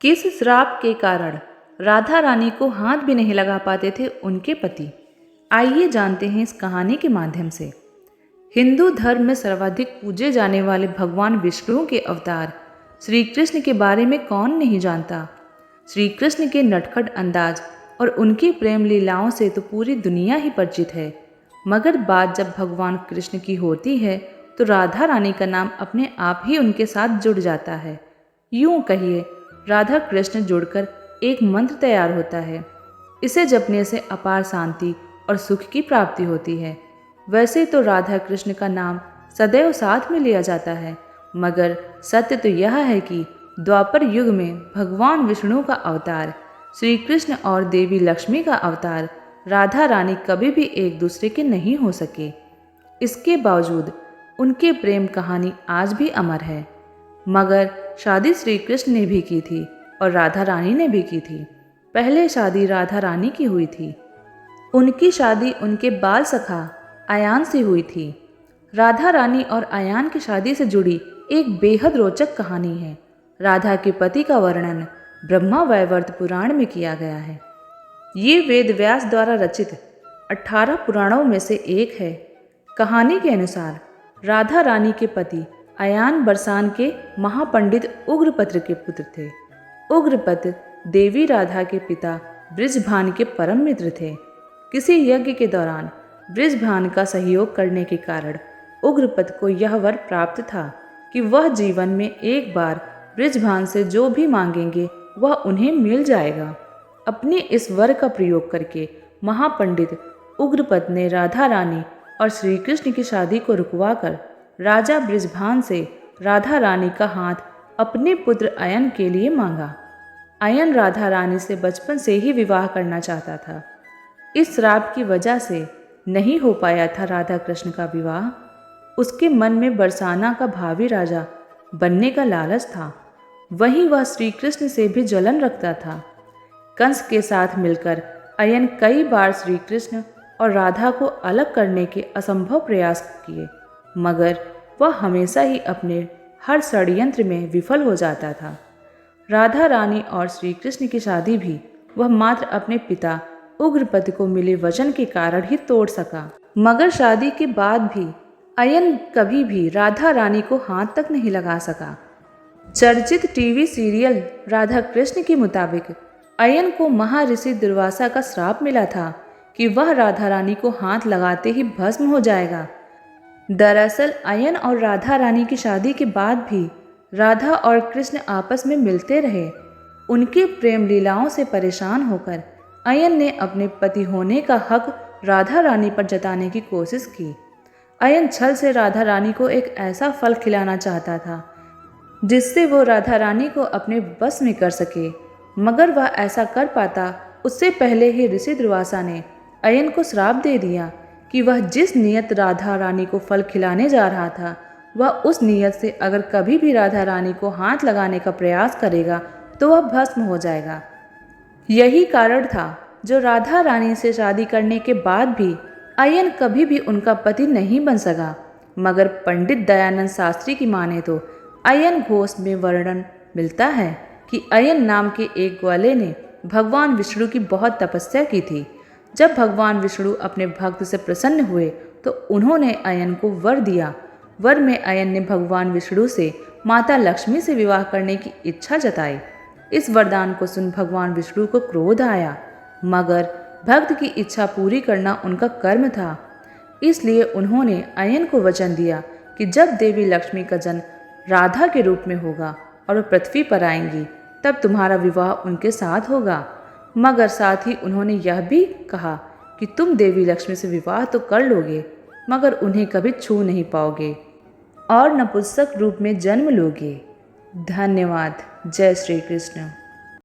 किस श्राप के कारण राधा रानी को हाथ भी नहीं लगा पाते थे उनके पति? आइए जानते हैं इस कहानी के माध्यम से। हिंदू धर्म में सर्वाधिक पूजे जाने वाले भगवान विष्णु के अवतार श्री कृष्ण के बारे में कौन नहीं जानता। श्री कृष्ण के नटखट अंदाज और उनकी प्रेम लीलाओं से तो पूरी दुनिया ही परिचित है। मगर बात जब भगवान कृष्ण की होती है तो राधा रानी का नाम अपने आप ही उनके साथ जुड़ जाता है। यूं कहिए, राधा कृष्ण जुड़कर एक मंत्र तैयार होता है। इसे जपने से अपार शांति और सुख की प्राप्ति होती है। वैसे तो राधा कृष्ण का नाम सदैव साथ में लिया जाता है, मगर सत्य तो यह है कि द्वापर युग में भगवान विष्णु का अवतार श्री कृष्ण और देवी लक्ष्मी का अवतार राधा रानी कभी भी एक दूसरे के नहीं हो सके। इसके बावजूद उनके प्रेम कहानी आज भी अमर है। मगर शादी श्री कृष्ण ने भी की थी और राधा रानी ने भी की थी। पहले शादी राधा रानी की हुई थी। उनकी शादी उनके बाल सखा आयान से हुई थी। राधा रानी और आयान की शादी से जुड़ी एक बेहद रोचक कहानी है। राधा के पति का वर्णन ब्रह्मा वैवर्त पुराण में किया गया है। ये वेद व्यास द्वारा रचित 18 पुराणों में से एक है। कहानी के अनुसार राधा रानी के पति आयान बरसान के महापंडित उग्रपत्र के पुत्र थे। उग्रपत्र देवी राधा के पिता बृजभान के परम मित्र थे। किसी यज्ञ के दौरान बृजभान का सहयोग करने के कारण उग्रपत्र को यह वर प्राप्त था कि वह जीवन में एक बार बृजभान से जो भी मांगेंगे वह उन्हें मिल जाएगा। अपने इस वर का प्रयोग करके महापंडित उग्रपत्र ने राधा रानी और श्री कृष्ण की शादी को रुकवाकर राजा बृजभान से राधा रानी का हाथ अपने पुत्र अयन के लिए मांगा। अयन राधा रानी से बचपन से ही विवाह करना चाहता था। इस श्राप की वजह से नहीं हो पाया था राधा कृष्ण का विवाह। उसके मन में बरसाना का भावी राजा बनने का लालच था। वहीं वह श्री कृष्ण से भी जलन रखता था। कंस के साथ मिलकर अयन कई बार श्री कृष्ण और राधा को अलग करने के असंभव प्रयास किए, मगर वह हमेशा ही अपने हर षड्यंत्र में विफल हो जाता था। राधा रानी और श्री कृष्ण की शादी भी वह मात्र अपने पिता उग्रपति को मिले वचन के कारण ही तोड़ सका। मगर शादी के बाद भी अयन कभी भी राधा रानी को हाथ तक नहीं लगा सका। चर्चित टीवी सीरियल राधा कृष्ण के मुताबिक अयन को महर्षि दुर्वासा का श्राप मिला था कि वह राधा रानी को हाथ लगाते ही भस्म हो जाएगा। दरअसल अयन और राधा रानी की शादी के बाद भी राधा और कृष्ण आपस में मिलते रहे। उनके प्रेम लीलाओं से परेशान होकर अयन ने अपने पति होने का हक राधा रानी पर जताने की कोशिश की। अयन छल से राधा रानी को एक ऐसा फल खिलाना चाहता था जिससे वो राधा रानी को अपने बस में कर सके, मगर वह ऐसा कर पाता उससे पहले ही ऋषि दुर्वासा ने अयन को श्राप दे दिया कि वह जिस नियत राधा रानी को फल खिलाने जा रहा था वह उस नियत से अगर कभी भी राधा रानी को हाथ लगाने का प्रयास करेगा तो वह भस्म हो जाएगा। यही कारण था जो राधा रानी से शादी करने के बाद भी अयन कभी भी उनका पति नहीं बन सका। मगर पंडित दयानंद शास्त्री की माने तो अयन घोष में वर्णन मिलता है कि अयन नाम के एक ग्वाले ने भगवान विष्णु की बहुत तपस्या की थी। जब भगवान विष्णु अपने भक्त से प्रसन्न हुए तो उन्होंने अयन को वर दिया। वर में अयन ने भगवान विष्णु से माता लक्ष्मी से विवाह करने की इच्छा जताई। इस वरदान को सुन भगवान विष्णु को क्रोध आया, मगर भक्त की इच्छा पूरी करना उनका कर्म था। इसलिए उन्होंने अयन को वचन दिया कि जब देवी लक्ष्मी का जन्म राधा के रूप में होगा और वह पृथ्वी पर आएंगी तब तुम्हारा विवाह उनके साथ होगा। मगर साथ ही उन्होंने यह भी कहा कि तुम देवी लक्ष्मी से विवाह तो कर लोगे, मगर उन्हें कभी छू नहीं पाओगे और नपुंसक रूप में जन्म लोगे। धन्यवाद। जय श्री कृष्ण।